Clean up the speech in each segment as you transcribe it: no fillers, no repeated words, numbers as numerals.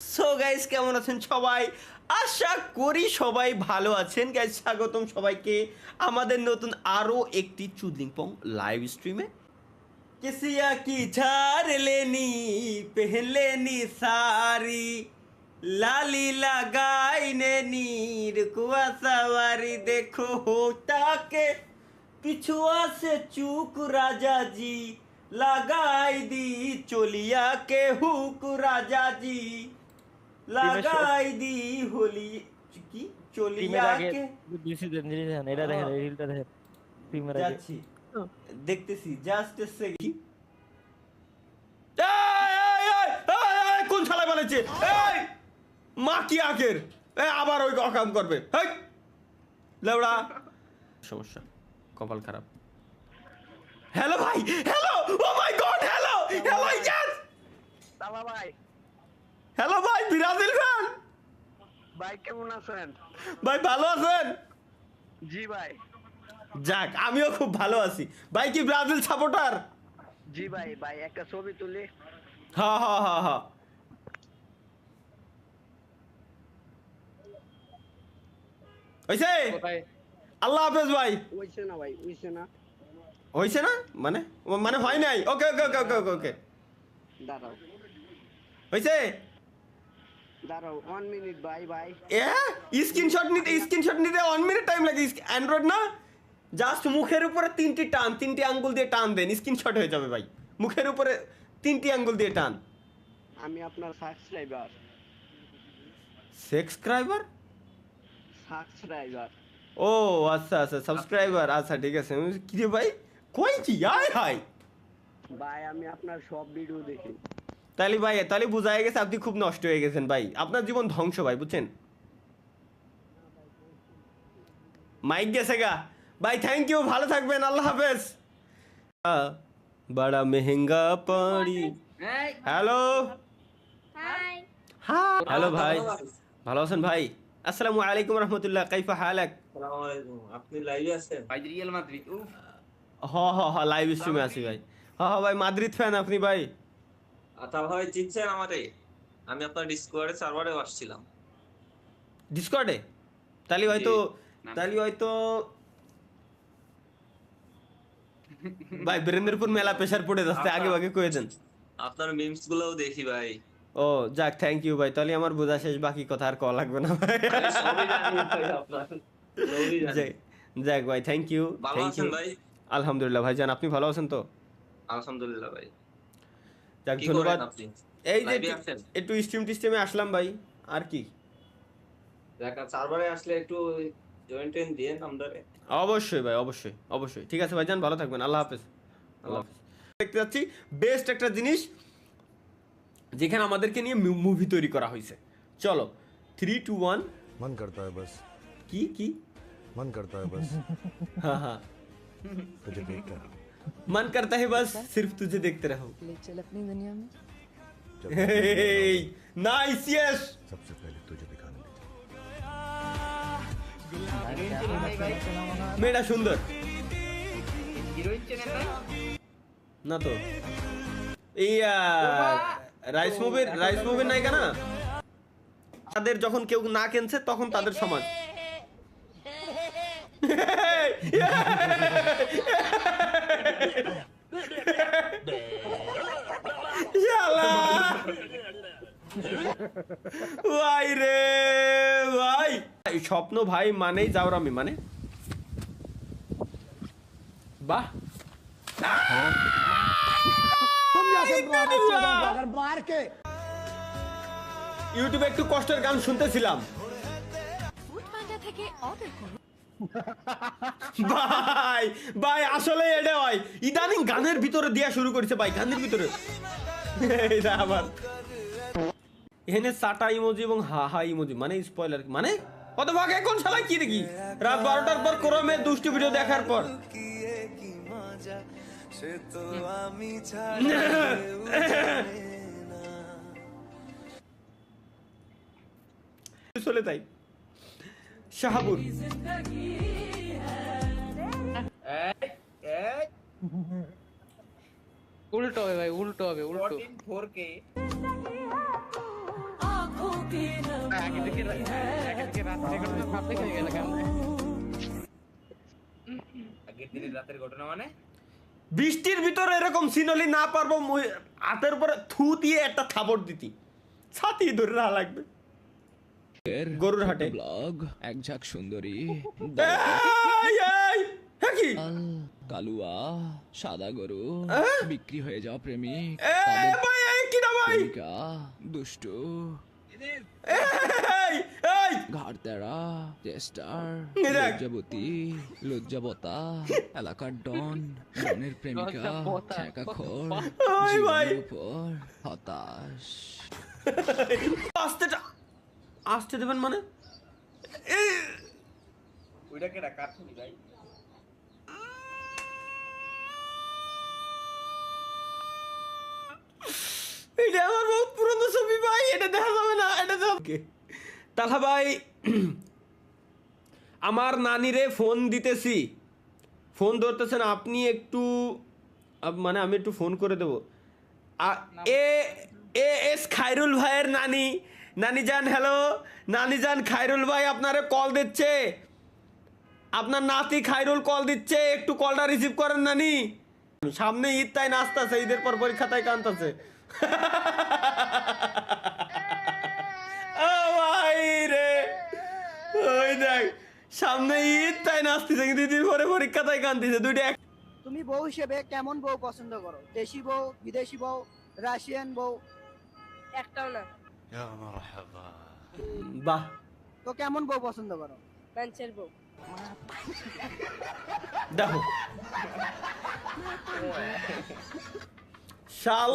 So guys কেমন আছেন সবাই? আশা করি সবাই ভালো আছেন। গাইস স্বাগতম সবাইকে আমাদের নতুন আরো একটি চুদলিংপং লাইভ স্ট্রিমে। किसिया की झार लेनी पहन लेनी सारी लाली लगाई ने नीर कुआ सवारी देखो होता के पिछुआ से चूक राजा जी लगाई दी चोलिया के हुक राजा जी লাগাই দি হোলি কি চলিয়াকে এটা দেখেন এই রিলটা দেখেন প্রিমিয়ার আগে যাচ্ছি দেখতেছি জাস্ট এ সেকেন্ড কোন শালায় বানাচ্ছে এই মা কি আখের আবার ওই অকাম করবে হেই লেওড়া সমস্যা কপাল খারাপ হ্যালো ভাই হ্যালো ও মাই গড হ্যালো হ্যালো ইয়েস তাবা ভাই হ্যালো ভাই ব্রাজিল ফ্যান ভাই কেমন আছেন? ভাই ভালো আছেন? জি ভাই। যাক আমিও খুব ভালো আছি। ভাই কি ব্রাজিল সাপোর্টার? জি ভাই। ভাই একটা ছবি তুলি। হ্যাঁ হ্যাঁ হ্যাঁ হ্যাঁ হইছে আল্লাহ হাফেজ ভাই। হইছে না ভাই, হইছে না। হইছে না মানে মানে হয় নাই। ওকে ওকে ওকে ওকে ওকে ওকে দাঁড়াও হইছে। দাঁড়াও 1 মিনিট ভাই। ভাই স্ক্রিনশট নিতে 1 মিনিট টাইম লাগে। অ্যান্ড্রয়েড না জাস্ট মুখের উপরে তিনটি আঙ্গুল দিয়ে টান দেন, স্ক্রিনশট হয়ে যাবে ভাই। মুখের উপরে 3টি আঙ্গুল দিয়ে টান। আমি আপনার সাবস্ক্রাইবার। সাবস্ক্রাইবার ও আচ্ছা আচ্ছা সাবস্ক্রাইবার আচ্ছা ঠিক আছে। কি রে ভাই কই কি আয় হাই ভাই আমি আপনার সব ভিডিও দেখি। তাহলে বোঝা গেছে আপনি খুব নষ্ট হয়ে গেছেন ভাই। আপনার জীবন ধ্বংস ভাই, বুঝছেন? মাইক গেছে গা ভাই। থ্যাংক ইউ, ভালো থাকবেন, আল্লাহ হাফেজ। বড়া মেহেঙ্গা পাড়ি। হ্যালো হাই হ্যালো ভাই, ভালো আছেন ভাই? আসসালামু আলাইকুম রহমতুল্লাহ, কাইফা হালাক? আসসালামু আলাইকুম। আপনি লাইভে আছেন? ভাই রিয়াল মাদ্রিদ উফ হ লাইভ স্ট্রিমে আছি ভাই। ভাই মাদ্রিদ ফ্যান আপনি ভাই? আতা ভাই চিনছেন আমারে? আমি আপনার ডিসকর্ডে সার্ভারে আসছিলাম। ডিসকর্ডে? তাহলে হয়তো ভাই বীরেন্দ্রপুর মেলা প্রেসার পড়ে যাচ্ছে, আগে আগে কয়ে দেন। আপনার মিমস গুলোও দেখি ভাই। ও যাক থ্যাংক ইউ ভাই। তাহলে আমার বোঝা শেষ, বাকি কথা আর কল লাগবে না ভাই। আমি সবই জানি ভাই আপনার। সবই জানি। যাক ভাই থ্যাংক ইউ। ভালো আছেন ভাই? আলহামদুলিল্লাহ ভাই জান, আপনি ভালো আছেন তো? আলহামদুলিল্লাহ ভাই। যাক কি ধন্যবাদ। করেন আপনি? এই যে লাইভে আছেন? একটু স্ট্রিমে আসলাম ভাই, আর কি। দেখা সার্ভারে আসলে একটু জয়েন্ট দেন আমাদের। অবশ্যই ভাই, অবশ্যই ঠিক আছে ভাই জান, ভালো থাকবেন, আল্লাহ হাফেজ। দেখতে যাচ্ছি বেস্ট একটা জিনিস যেখানে আমাদেরকে নিয়ে মুভি তৈরি করা হয়েছে। চলো 3 2 1 मन करता है बस কি मन करता है बस हाँ तुझे देखता रहो मन करता है बस सिर्फ तुझे देखते रहो। ले चल अपनी दुनिया में। जब नाइस यस। सबसे पहले तुझे दिखाने ले মেয়েটা সুন্দর হিরোইন চেনেন ভাই? না তো এই রাইস মুভির নায়িকা না? তাদের যখন কেউ না কেনছে তখন তাদের সমাজ ভাই রে ভাই, স্বপ্ন ভাই মানেই জাউরামি মানে বাহ। ইউটিউবে একটু কষ্টের গান শুনতেছিলাম থেকে অর্ডার করো। ভাই আসলে এটা হয় ইদানিং গানের ভিতরে দেয়া শুরু করেছে ভাই, গানের ভিতরে এটা আবার এখানে সাটা ইমোজি এবং হা ইমোজি মানে স্পয়লার মানে কত ভাগ এখন শালা কি দেখি রাত 12টার পর ক্রমে দুষ্টু ভিডিও দেখার পর চলে তাই শাহাবুর উল্টো হবে ভাই, উল্টো হবে, উল্টো। 4K আগের দিনের রাতের ঘটনা মানে বৃষ্টির ভিতরে এরকম সিনলি না পারবো হাতের উপরে থু দিয়ে একটা থাপড় দিতি ছাতি ধরে না লাগবে গরুর হাটে ব্লগ এক ঝাঁক সুন্দরী এই, এই, হ্যাঁ কি? কালুয়া সাদা গরু বিক্রি হয়ে যাওয়া প্রেমিক এই, ভাই, এই, কি না ভাই? প্রেমিকা দুষ্টু এই, এই, ঘাড়তেরা চেস্টার এই দেখ। লজ্জাবতী লজ্জাবতা এলাকার ডন ডনের প্রেমিকা ছ্যাঁকা খোর ওই ভাই। জীবনের উপর হতাশ আসতে দেবেন মানে এই, ওইটা কেটা কার ছবি ভাই এটা আমার বহুত পুরনো ছবি ভাই, এটা দেখা যাবে না, এটা তাহলে ভাই আমার নানিরে ফোন দিতেছি, ফোন ধরতেছেন আপনি একটু মানে আমি একটু ফোন করে দেবো এ এ এস খায়রুল ভাইয়ের নানি, নানি যান, হ্যালো নানি যান, খায়রুল ভাই আপনারে কল দিচ্ছে, আপনার নাতি খায়রুল কল দিচ্ছে, একটু কলটা রিসিভ করেন নানি, সামনে ঈদ তাই নাচতে আছে, ঈদের পর পরীক্ষা তাই কানতেছে ও ভাই রে, ওই দেখ সামনে ঈদ তাই নাচতেছে, কিন্তু ঈদের পরে পরীক্ষা তাই কানতেছে, দুইটা তুমি বউ হিসেবে কেমন বউ পছন্দ করো? দেশি বউ, বিদেশি বউ, রাশিয়ান বউ? একটাও না, বাহ তো কেমন বউ পছন্দ করো? পাঞ্চের বউ। দেখো শাল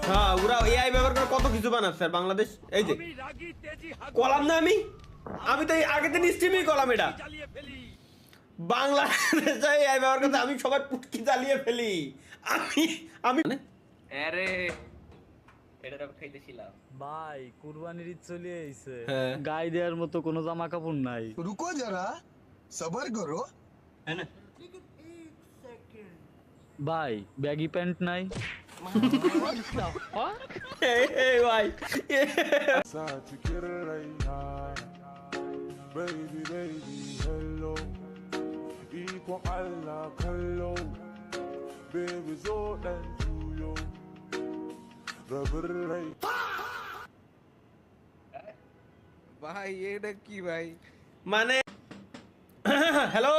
হ্যাঁ ওরা এআই ব্যবহার করে কত কিছু বানাচ্ছে আর বাংলাদেশ এই যে কলাম না আমি তো এই আগের দিন স্ট্রিমেই কলাম এটা বাংলাদেশ এআই ব্যবহার করতে আমি সবার পুটকি জ্বালিয়ে ফেলি আমি আমি আরে এটা তো খাইতেছিলাম ভাই কুরবানির ঈদ চলে আইছে, হ্যাঁ। গায়ে দেওয়ার মতো কোনো জামা কাপড় নাই। रुको जरा सबर करो ভাই ব্যাগি প্যান্ট নাই। এই ভাই Baby, baby, hello. Iko alla kallo. Baby, so dan juyo. Rubber ray. ভাই এটা কি ভাই মানে হ্যালো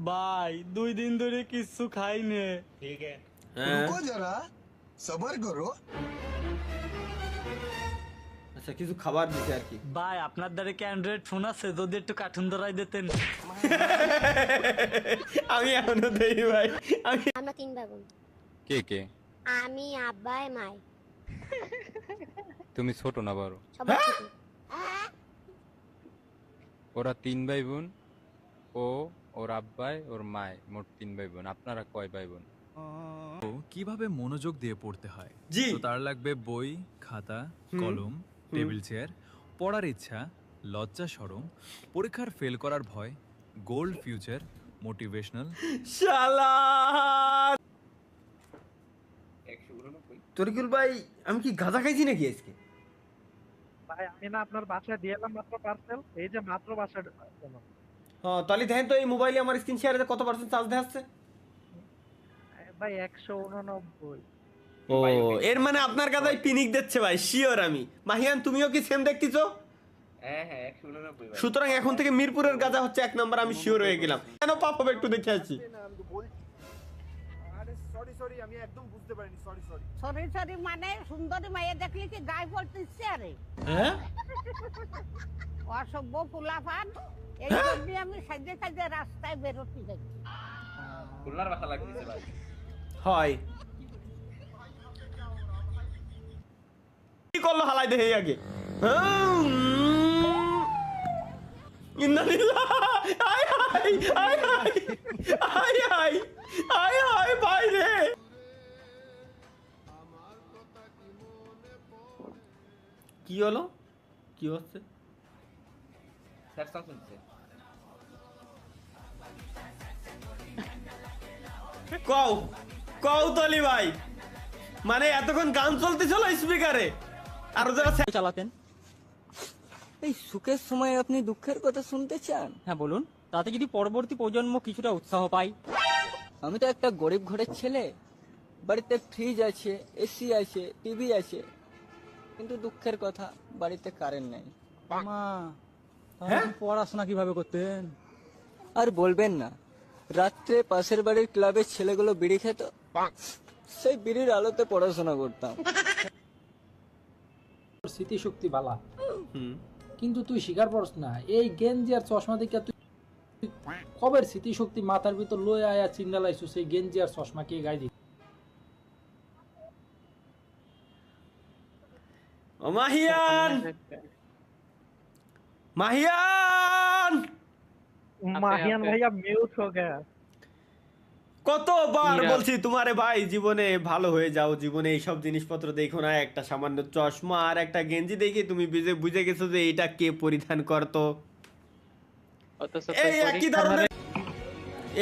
ভাই 2 দিন ধরে কিছু খাই নে। ঠিক আছে रुको जरा सबर करो আচ্ছা কিছু খাবার দিতে আর কি ভাই আপনার দ্বারা কি অ্যান্ড্রয়েড ফোন আছে? যদি একটু কার্টুন ধরাই দিতেন। আমি এখনো দেই ভাই আমি আমরা 3 ভাই বোন। কে কে আমি, আব্বাই, মাই, তুমি ছোট না বড়? সবাই ছোট। ওরা 3 ভাই বোন, ও ওর আব্বাই ওর মায়, মোট 3 ভাই বোন। আপনারা কয় ভাই বোন? কিভাবে মনোযোগ দিয়ে পড়তে হয়, জি তো তার লাগবে বই, খাতা, কলম, টেবিল চেয়ার, পড়ার ইচ্ছা, লজ্জা শরম, পরীক্ষার ফেল করার ভয়, গোল্ড ফিউচার, মোটিভেশনাল। শালা 189 তরিকুল ভাই আমি কি গাঁজা খাইছি নাকি আজকে ভাই আমি না আপনার বাসায় দিয়ে এলাম মাত্র পার্সেল, এই যে মাত্র বাসায় হ্যাঁ তাহলে দেখেন তো এই মোবাইলে আমার স্ক্রিন শেয়ারে কত পার্সেন্ট চার্জ দেখাচ্ছে ভাই 189। ও এর মানে আপনার কাছে পিনিক দিচ্ছে ভাই শিওর আমি মাহিয়ান তুমিও কি সেম দেখতেছো হ্যাঁ হ্যাঁ 189 ভাই সুতরাং এখন থেকে মিরপুরের গাঁজা হচ্ছে 1 নাম্বার আমি শিওর হয়ে গেলাম কেন পাপ হবে একটু দেখে আছি সরি আমি একদম বুঝতে পারিনি সরি সরি সরি মানে সুন্দরী মাইয়া দেখলে কি গায়ে পড়তে ইচ্ছে আরে হ্যাঁ অসভ্য পোলাপান, এই জন্য আমি সাজে সাজে রাস্তায় বেরোতে যাই। খুলনার ভাষা লাগতেছে ভাই হয় কি করলো হালাই দেখে আগে ইন্নালিল্লাহ আয় হায় আয় হায় আয় হায় আয় হায় ভাই রে কি হলো কি হচ্ছে স্যার সং শুনছে কও কও তলি ভাই মানে এতক্ষণ গান চলতেছিল স্পিকারে, আর যারা চালাতেন। এই সুখের সময় আপনি দুঃখের কথা শুনতে চান? হ্যাঁ বলুন, তাতে যদি পরবর্তী প্রজন্ম কিছুটা উৎসাহ পায়। আমি তো একটা গরিব ঘরের ছেলে, বাড়িতে ফ্রিজ আছে, এসি আছে, টিভি আছে, কিন্তু দুঃখের কথা বাড়িতে কারেন্ট নেই। মা, পড়াশোনা কিভাবে করতেন? আর বলবেন না, রাত্রে পাশের বাড়ির ক্লাবের ছেলেগুলো বিড়ি খেত, সেই বিড়ির আলোতে পড়াশোনা করতাম। স্মৃতিশক্তি বালা, কিন্তু তুই স্বীকার করস না এই গেঞ্জি আর চশমা দেখে তুই কবের স্মৃতিশক্তি মাথার ভিতর লয়ে আয়া চিন্দালাইছু, সেই গেঞ্জি আর চশমা কে গাই দি। মাহিয়ান, মাহিয়ান, माहियान भैया म्यूट हो गया। কতবার বলছি তোমারে ভাই, জীবনে ভালো হয়ে যাও, জীবনে এইসব জিনিসপত্র দেখো না, একটা সামান্য চশমা আর একটা গেঞ্জি দেখে তুমি বুঝে গেছো যে এটা কে পরিধান করতো। এই একই ধরনের,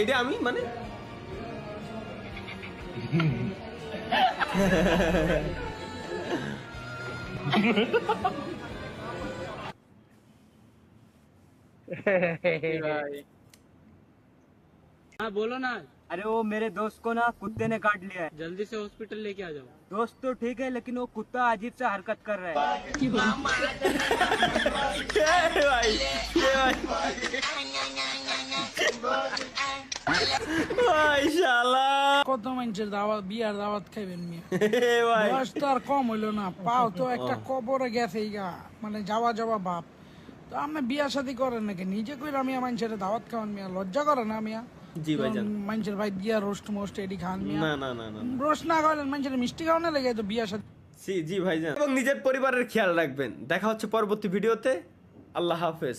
এটা আমি মানে हाँ बोलो ना। अरे वो मेरे दोस्त को ना कुत्ते ने काट लिया है, जल्दी से हॉस्पिटल लेके आ जाओ। दोस्त तो ठीक है, लेकिन वो कुत्ता अजीब सा हरकत कर रहा है। ভাই ভাই শালা কত মানুষের দাওয়াত, বিয়ার দাওয়াত খাইবেন মিয়া? ভাই বয়স তো আর কম হইলো না, পাও তো একটা কবরে গেছে গা, মানে যাওয়া যাওয়া বাপ। তো আপনি বিয়া শাদী করেন নাকি? নিজে কইরা মিয়া মানুষের দাওয়াত খাওয়ান মিয়া, লজ্জা করে না মিয়া? জি ভাইজান, মানুষের ভাই দিয়া রোস্ট মোস্ট এডি খান মিয়া? না না না না, রোস্ট না খাওয়ালেন মানুষের মিষ্টি খাওয়ানো লেগে তো বিয়া শাদী। জি ভাইজান, এবং নিজের পরিবারের খেয়াল রাখবেন। দেখা হচ্ছে পরবর্তী ভিডিওতে। আল্লাহ হাফেজ।